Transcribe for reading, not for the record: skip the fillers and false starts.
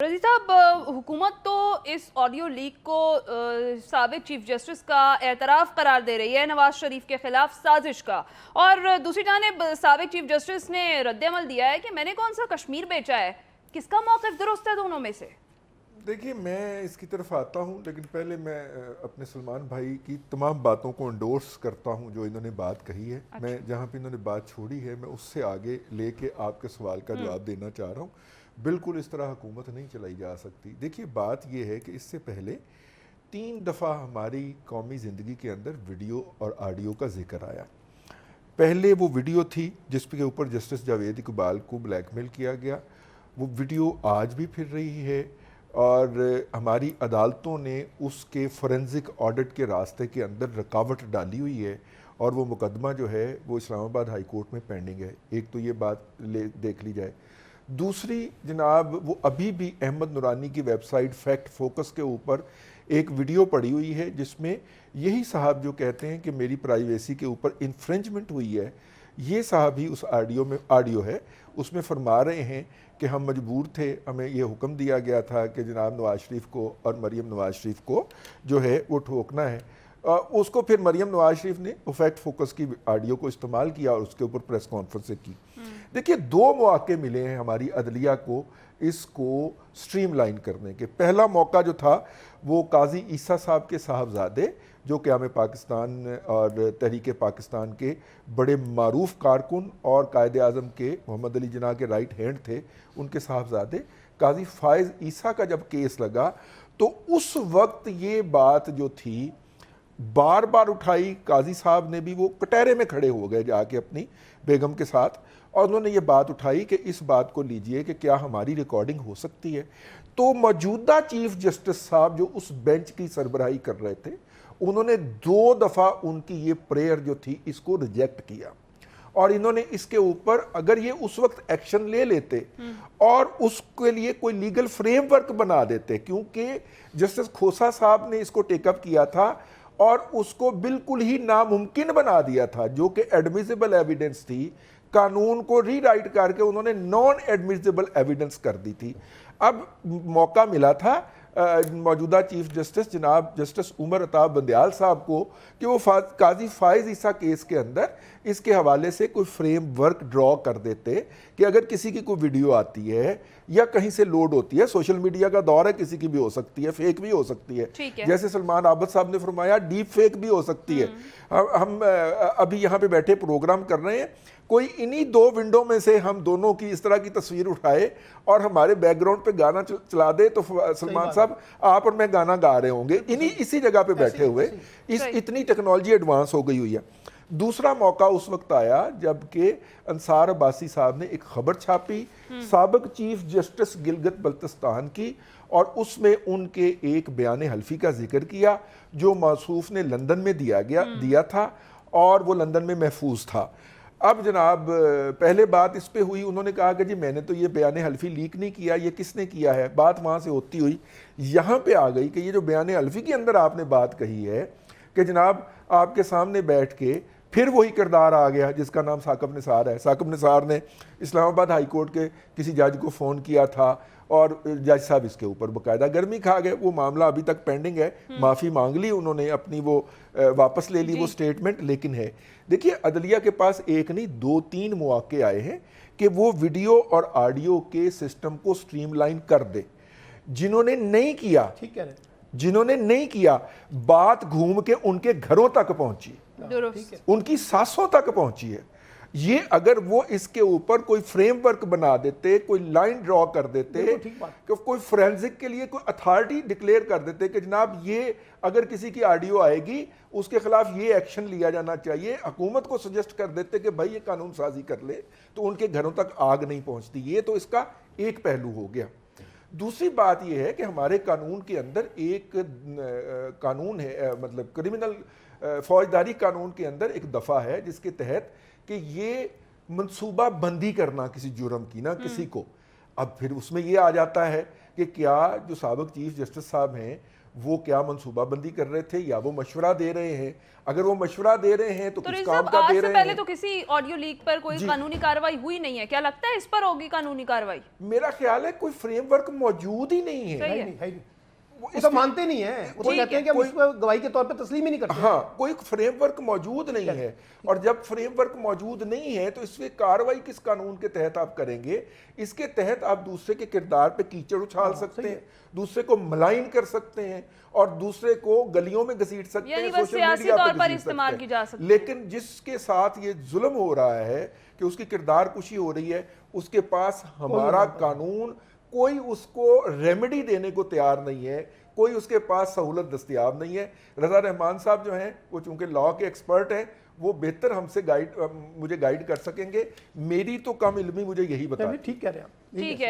रज़ी साहब, हुकूमत तो इस ऑडियो लीक को साबिक चीफ जस्टिस का एतराफ़ करार दे रही है नवाज शरीफ के खिलाफ साजिश का, और दूसरी जानिब साबिक चीफ जस्टिस ने रद्द-ए-अमल दिया है कि मैंने कौन सा कश्मीर बेचा है। किसका मौक़िफ़ दुरुस्त है दोनों में से? देखिए, मैं इसकी तरफ आता हूँ, लेकिन पहले मैं अपने सलमान भाई की तमाम बातों को इंडोर्स करता हूँ जो इन्होंने बात कही है। अच्छा। मैं जहाँ पे इन्होंने बात छोड़ी है मैं उससे आगे लेके आपके सवाल का जवाब देना चाह रहा हूँ। बिल्कुल इस तरह हुकूमत नहीं चलाई जा सकती। देखिए, बात यह है कि इससे पहले 3 दफ़ा हमारी कौमी ज़िंदगी के अंदर वीडियो और ऑडियो का जिक्र आया। पहले वो वीडियो थी जिसके ऊपर जस्टिस जावेद इकबाल को ब्लैकमेल किया गया। वो वीडियो आज भी फिर रही है और हमारी अदालतों ने उसके फोरेंसिक ऑडिट के रास्ते के अंदर रुकावट डाली हुई है और वो मुकदमा जो है वो इस्लामाबाद हाई कोर्ट में पेंडिंग है। एक तो ये बात देख ली जाए। दूसरी जनाब, वो अभी भी अहमद नूरानी की वेबसाइट फैक्ट फोकस के ऊपर एक वीडियो पड़ी हुई है जिसमें यही साहब जो कहते हैं कि मेरी प्राइवेसी के ऊपर इन्फ्रिंजमेंट हुई है, ये साहब ही उस ऑडियो है, उसमें फरमा रहे हैं कि हम मजबूर थे, हमें ये हुक्म दिया गया था कि जनाब नवाज शरीफ को और मरीम नवाज शरीफ को जो है वो ठोकना है। उसको फिर मरीम नवाज शरीफ ने वो फैक्ट फोकस की ऑडियो को इस्तेमाल किया और उसके ऊपर प्रेस कॉन्फ्रेंस की। देखिए, 2 मौके मिले हैं हमारी अदलिया को इसको स्ट्रीमलाइन करने के। पहला मौका जो था वो काजी ईसा साहब के साहबजादे जो क़याम पाकिस्तान और तहरीक पाकिस्तान के बड़े मारूफ कारकुन और कायद आज़म के मोहम्मद अली जिन्ना के राइट हैंड थे, उनके साहबजादे काजी फ़ाइज़ ईसा का जब केस लगा तो उस वक्त ये बात जो थी बार बार उठाई। काजी साहब ने भी वो कटहरे में खड़े हो गए जाके अपनी बेगम के साथ और उन्होंने ये बात उठाई कि इस बात को लीजिए कि क्या हमारी रिकॉर्डिंग हो सकती है। तो मौजूदा चीफ जस्टिस साहब जो उस बेंच की सरबराही कर रहे थे, उन्होंने 2 दफ़ा उनकी ये प्रेयर जो थी इसको रिजेक्ट किया और इन्होंने इसके ऊपर अगर ये उस वक्त एक्शन ले लेते और उसके लिए कोई लीगल फ्रेमवर्क बना देते, क्योंकि जस्टिस खोसा साहब ने इसको टेकअप किया था और उसको बिल्कुल ही नामुमकिन बना दिया था, जो कि एडमिसिबल एविडेंस थी, कानून को रीराइट करके उन्होंने नॉन एडमिसिबल एविडेंस कर दी थी। अब मौका मिला था मौजूदा चीफ जस्टिस जनाब जस्टिस उमर अताब बंदयाल साहब को कि वो काजी फ़ाइज़ ईसा केस के अंदर इसके हवाले से कोई फ्रेमवर्क ड्रॉ कर देते कि अगर किसी की कोई वीडियो आती है या कहीं से लोड होती है, सोशल मीडिया का दौर है, किसी की भी हो सकती है, फेक भी हो सकती है, जैसे सलमान आबद साहब ने फरमाया डीप फेक भी हो सकती है। हम अभी यहाँ पे बैठे प्रोग्राम कर रहे हैं, कोई इन्हीं 2 विंडो में से हम दोनों की इस तरह की तस्वीर उठाए और हमारे बैकग्राउंड पे गाना चला दे तो सलमान साहब आप और मैं गाना गा रहे होंगे इसी जगह पे बैठे हुए। इतनी टेक्नोलॉजी एडवांस हो गई हुई है। दूसरा मौका उस वक्त आया जबकि अंसार अब्बासी साहब ने एक खबर छापी साबिक चीफ जस्टिस गिलगित बल्तिस्तान की और उसमें उनके एक बयान हल्फी का जिक्र किया जो मौसूफ ने लंदन में दिया था और वो लंदन में महफूज था। अब जनाब पहले बात इस पे हुई, उन्होंने कहा कि जी मैंने तो ये बयान हल्फी लीक नहीं किया, ये किसने किया है। बात वहाँ से होती हुई यहाँ पे आ गई कि ये जो बयान हल्फी के अंदर आपने बात कही है कि जनाब आपके सामने बैठ के फिर वही किरदार आ गया जिसका नाम साकिब निसार है। साकिब निसार ने इस्लामाबाद हाई कोर्ट के किसी जज को फ़ोन किया था और जज साहब इसके ऊपर बाकायदा गर्मी खा गए। वो मामला अभी तक पेंडिंग है, माफ़ी मांग ली उन्होंने, अपनी वो वापस ले ली वो स्टेटमेंट, लेकिन है। देखिए, अदलिया के पास एक नहीं 2-3 मौके आए हैं कि वो वीडियो और ऑडियो के सिस्टम को स्ट्रीमलाइन कर दे। जिन्होंने नहीं किया, ठीक है, जिन्होंने नहीं किया, बात घूम के उनके घरों तक पहुंची, उनकी सासों तक पहुंची है। ये अगर वो इसके ऊपर कोई फ्रेमवर्क बना देते, कोई लाइन ड्रॉ कर देते, कि कोई फोरेंसिक के लिए कोई अथॉरिटी डिक्लेयर कर देते कि जनाब ये अगर किसी की ऑडियो आएगी उसके खिलाफ ये एक्शन लिया जाना चाहिए, हुकूमत को सजेस्ट कर देते कि भाई ये कानून साजी कर ले, तो उनके घरों तक आग नहीं पहुंचती। ये तो इसका एक पहलू हो गया। दूसरी बात यह है कि हमारे कानून के अंदर एक कानून है, मतलब क्रिमिनल फौजदारी कानून के अंदर एक दफ़ा है जिसके तहत कि ये मंसूबा बंदी करना किसी जुर्म की ना किसी को। अब फिर उसमें ये आ जाता है कि क्या जो साबिक चीफ जस्टिस साहब हैं وہ کیا منصوبہ بندی کر رہے تھے یا وہ مشورہ دے رہے ہیں. اگر وہ مشورہ دے رہے ہیں تو کس کام کا آج دے سے رہے پہلے ہیں. تو کسی آڈیو لیک پر کوئی قانونی کارروائی ہوئی نہیں ہے, کیا لگتا ہے اس پر ہوگی قانونی کارروائی؟ میرا خیال ہے کوئی فریم ورک موجود ہی نہیں ہے. صحیح ہے. وہ تو مانتے نہیں ہیں, وہ کہتے ہیں کہ ہم اس کو گواہی کے طور پہ تسلیم ہی نہیں کرتے. ہاں, کوئی فریم ورک موجود نہیں ہے, اور جب فریم ورک موجود نہیں ہے تو اس پہ کارروائی کس قانون کے تحت آپ کریں گے؟ اس کے تحت آپ دوسرے کے کردار پہ کیچڑ اچھال سکتے ہیں, دوسرے کو ملائن کر سکتے ہیں, اور دوسرے کو گلیوں میں گھسیٹ سکتے ہیں, یعنی بس سیاسی طور پر استعمال کی جا سکتی ہے. لیکن جس کے ساتھ یہ ظلم ہو رہا ہے کہ اس کی کردار کشی ہو رہی ہے, اس کے پاس ہمارا قانون کوئی اس کو ریمیڈی دینے کو تیار نہیں ہے, کوئی اس کے پاس سہولت دستیاب نہیں ہے. رضا رحمان صاحب جو ہیں وہ چونکہ لاء کے ایکسپرٹ ہیں, وہ بہتر ہم سے مجھے گائیڈ کر سکیں گے. میری تو کم علمی مجھے یہی بتا. ٹھیک کہہ رہے ہیں آپ. ٹھیک ہے.